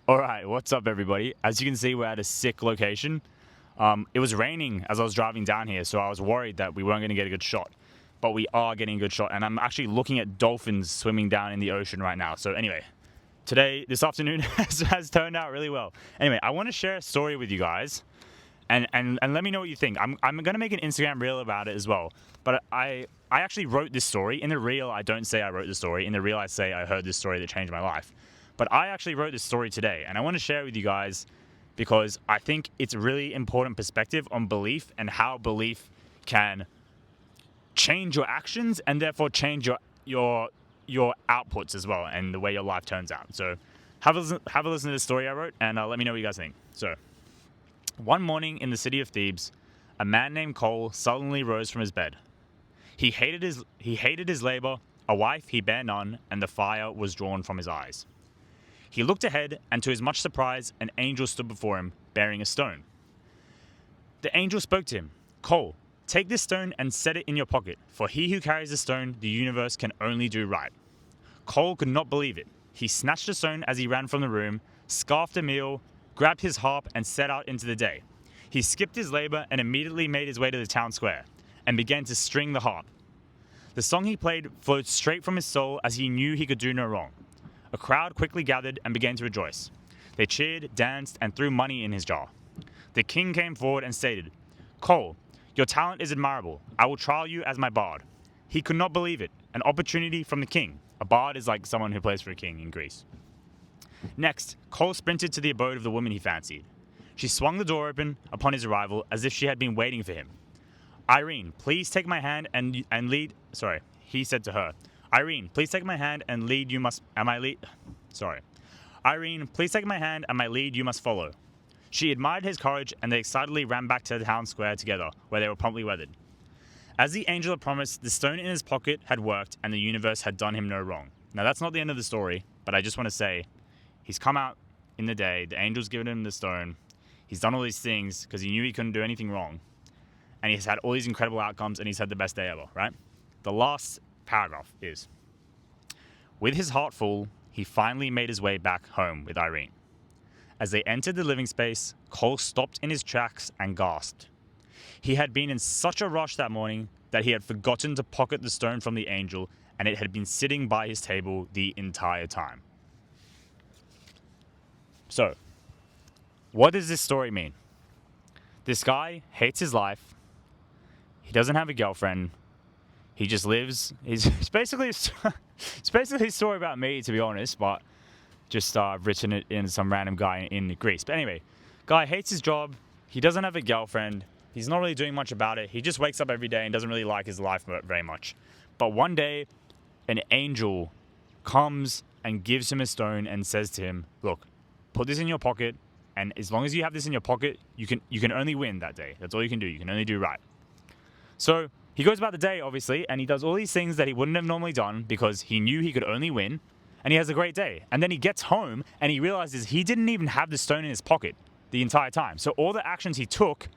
All right, what's up, everybody? As you can see, we're at a sick location. It was raining as I was driving down here, so I was worried that we weren't going to get a good shot. But we are getting a good shot, and I'm actually looking at dolphins swimming down in the ocean right now. So anyway, this afternoon has turned out really well. Anyway, I want to share a story with you guys, and let me know what you think. I'm going to make an Instagram reel about it as well. But I actually wrote this story. In the reel, I don't say I wrote the story. In the reel, I say I heard this story that changed my life. But I actually wrote this story today, and I want to share it with you guys because I think it's a really important perspective on belief and how belief can change your actions and therefore change your outputs as well and the way your life turns out. So have a listen to this story I wrote, and let me know what you guys think. So one morning in the city of Thebes, a man named Cole suddenly rose from his bed. He hated his labor, a wife he bare none, and the fire was drawn from his eyes. He looked ahead, and to his much surprise, an angel stood before him, bearing a stone. The angel spoke to him. Cole, take this stone and set it in your pocket, for he who carries the stone, the universe can only do right. Cole could not believe it. He snatched the stone as he ran from the room, scarfed a meal, grabbed his harp, and set out into the day. He skipped his labor and immediately made his way to the town square, and began to string the harp. The song he played flowed straight from his soul as he knew he could do no wrong. A crowd quickly gathered and began to rejoice. They cheered, danced, and threw money in his jar. The king came forward and stated, Cole, your talent is admirable. I will trial you as my bard. He could not believe it. An opportunity from the king. A bard is like someone who plays for a king in Greece. Next, Cole sprinted to the abode of the woman he fancied. She swung the door open upon his arrival as if she had been waiting for him. Irene, please take my hand and lead... Sorry, he said to her. Irene, please take my hand and lead you must... Irene, please take my hand and my lead you must follow. She admired his courage and they excitedly ran back to the town square together, where they were promptly wedded. As the angel had promised, the stone in his pocket had worked and the universe had done him no wrong. Now that's not the end of the story, but I just want to say, he's come out in the day, the angel's given him the stone, he's done all these things because he knew he couldn't do anything wrong, and he's had all these incredible outcomes and he's had the best day ever, right? The last paragraph is, with his heart full, he finally made his way back home with Irene. As they entered the living space, Cole stopped in his tracks and gasped. He had been in such a rush that morning that he had forgotten to pocket the stone from the angel, and it had been sitting by his table the entire time. So, what does this story mean? This guy hates his life. He doesn't have a girlfriend. He just lives. It's basically a story about me, to be honest, but just written it in some random guy in Greece. But anyway, guy hates his job. He doesn't have a girlfriend. He's not really doing much about it. He just wakes up every day and doesn't really like his life very much. But one day, an angel comes and gives him a stone and says to him, look, put this in your pocket, and as long as you have this in your pocket, you can only win that day. That's all you can do. You can only do right. So he goes about the day, obviously, and he does all these things that he wouldn't have normally done because he knew he could only win, and he has a great day. And then he gets home and he realizes he didn't even have the stone in his pocket the entire time. So all the actions he took,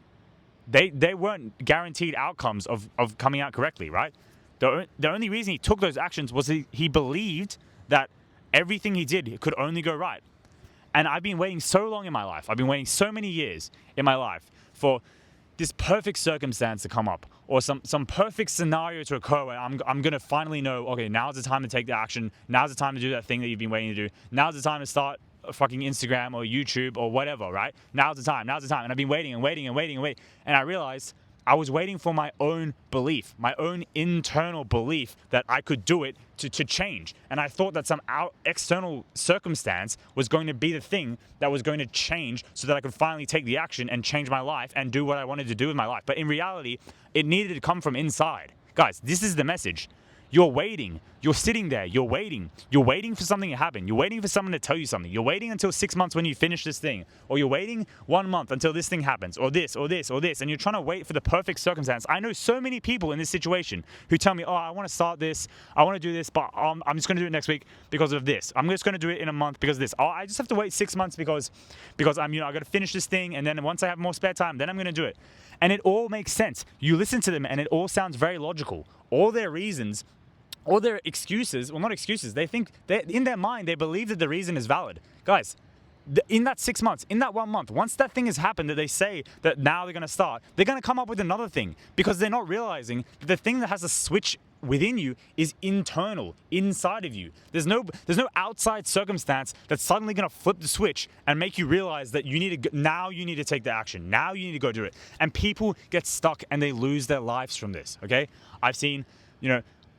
they weren't guaranteed outcomes of coming out correctly, right? The only reason he took those actions was he believed that everything he did could only go right. And I've been waiting so long in my life. I've been waiting so many years in my life for this perfect circumstance to come up, or some perfect scenario to occur where I'm going to finally know, okay, now's the time to take the action. Now's the time to do that thing that you've been waiting to do. Now's the time to start a fucking Instagram or YouTube or whatever, right? Now's the time. And I've been waiting. And I realized I was waiting for my own belief, my own internal belief that I could do it to change. And I thought that some external circumstance was going to be the thing that was going to change so that I could finally take the action and change my life and do what I wanted to do with my life. But in reality, it needed to come from inside. Guys, this is the message. You're waiting. You're sitting there. You're waiting. You're waiting for something to happen. You're waiting for someone to tell you something. You're waiting until 6 months when you finish this thing. Or you're waiting 1 month until this thing happens. Or this. And you're trying to wait for the perfect circumstance. I know so many people in this situation who tell me, oh, I want to start this. I want to do this, but I'm just going to do it next week because of this. I'm just going to do it in a month because of this. Oh, I just have to wait 6 months because I'm, I got to finish this thing. And then once I have more spare time, then I'm going to do it. And it all makes sense. You listen to them and it all sounds very logical. All their reasons, all their excuses, well, not excuses, they think that in their mind, they believe that the reason is valid. Guys, in that 6 months, in that 1 month, once that thing has happened that they say that now they're going to start, they're going to come up with another thing because they're not realizing that the thing that has a switch within you is internal, inside of you. There's no outside circumstance that's suddenly going to flip the switch and make you realize that you need to now you need to take the action. Now you need to go do it. And people get stuck and they lose their lives from this, okay? I've seen,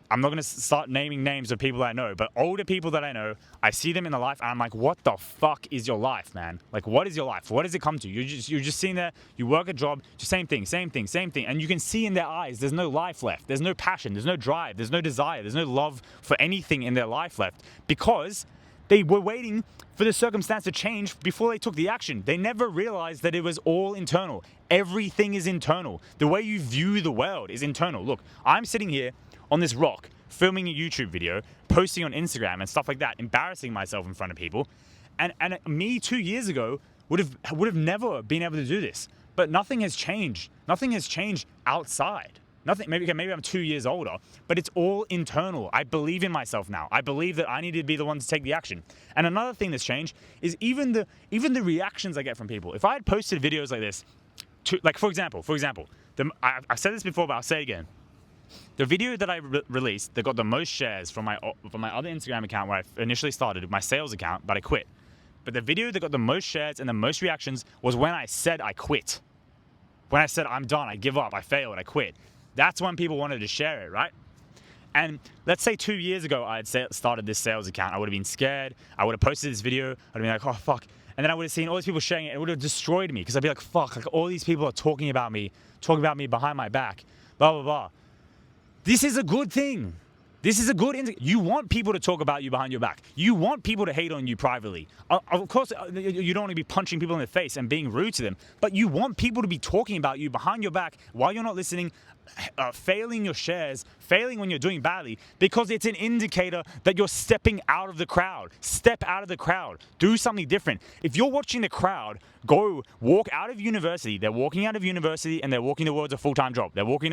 I'm not going to start naming names of people that I know, but older people that I know, I see them in the life and I'm like, what the fuck is your life, man? Like, what is your life? What does it come to? You're just sitting there, you work a job, just same thing. And you can see in their eyes, there's no life left. There's no passion. There's no drive. There's no desire. There's no love for anything in their life left because they were waiting for the circumstance to change before they took the action. They never realized that it was all internal. Everything is internal. The way you view the world is internal. Look, I'm sitting here on this rock, filming a YouTube video, posting on Instagram and stuff like that, embarrassing myself in front of people. And me 2 years ago would have never been able to do this. But nothing has changed. Nothing has changed outside. Nothing. Maybe I'm 2 years older, but it's all internal. I believe in myself now. I believe that I need to be the one to take the action. And another thing that's changed is even the reactions I get from people. If I had posted videos like this, for example, I've said this before, but I'll say it again. The video that I released that got the most shares from my other Instagram account where I initially started, my sales account, but I quit. But the video that got the most shares and the most reactions was when I said I quit. When I said I'm done, I give up, I failed, I quit. That's when people wanted to share it, right? And let's say 2 years ago I had started this sales account. I would have been scared. I would have posted this video. I'd have been like, oh, fuck. And then I would have seen all these people sharing it. It would have destroyed me because I'd be like, fuck, like all these people are talking about me behind my back, blah, blah, blah. This is a good thing. This is a good you want people to talk about you behind your back. You want people to hate on you privately. Of course, you don't want to be punching people in the face and being rude to them, but you want people to be talking about you behind your back while you're not listening, failing your shares, failing when you're doing badly, because it's an indicator that you're stepping out of the crowd. Step out of the crowd. Do something different. If you're watching the crowd go walk out of university, they're walking out of university and they're walking towards a full-time job. They're walking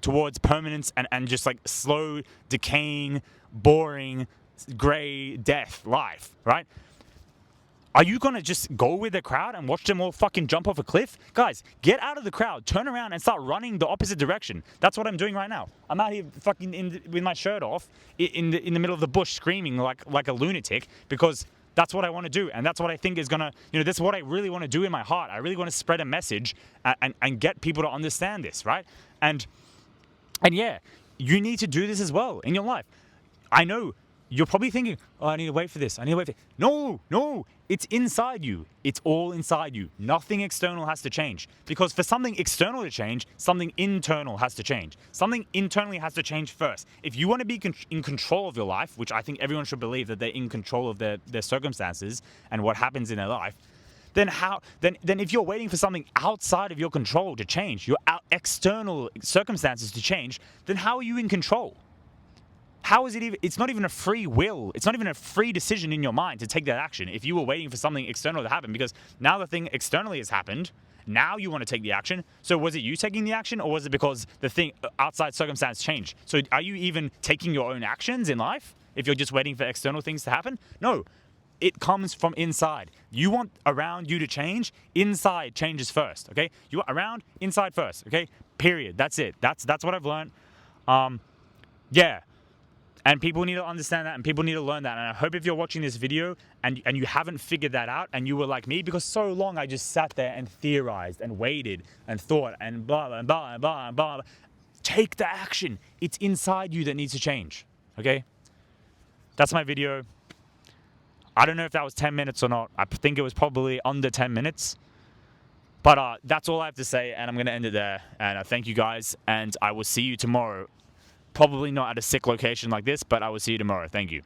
towards permanence and just like slow, decaying, boring, gray death life, right? Are you going to just go with the crowd and watch them all fucking jump off a cliff? Guys, get out of the crowd, turn around and start running the opposite direction. That's what I'm doing right now. I'm out here fucking with my shirt off in the middle of the bush screaming like a lunatic because that's what I want to do. And that's what I think is going to, this is what I really want to do in my heart. I really want to spread a message and get people to understand this, right? And yeah, you need to do this as well in your life. I know you're probably thinking, oh, I need to wait for this. No, it's inside you. It's all inside you. Nothing external has to change. Because for something external to change, something internal has to change. Something internally has to change first. If you want to be in control of your life, which I think everyone should believe that they're in control of their circumstances and what happens in their life, then if you're waiting for something outside of your control to change, your external circumstances to change, then how are you in control? How is it even? It's not even a free will. It's not even a free decision in your mind to take that action if you were waiting for something external to happen, because now the thing externally has happened. Now you want to take the action. So was it you taking the action, or was it because the thing outside circumstance changed? So are you even taking your own actions in life if you're just waiting for external things to happen? No, it comes from inside. You want around you to change, inside changes first, okay? You want around, inside first, okay? Period. That's it. That's what I've learned. Yeah. And people need to understand that and people need to learn that. And I hope if you're watching this video and you haven't figured that out and you were like me, because so long I just sat there and theorized and waited and thought and blah, blah, blah, blah, blah. Take the action. It's inside you that needs to change, okay? That's my video. I don't know if that was 10 minutes or not. I think it was probably under 10 minutes. But that's all I have to say, and I'm going to end it there. And thank you guys, and I will see you tomorrow. Probably not at a sick location like this, but I will see you tomorrow. Thank you.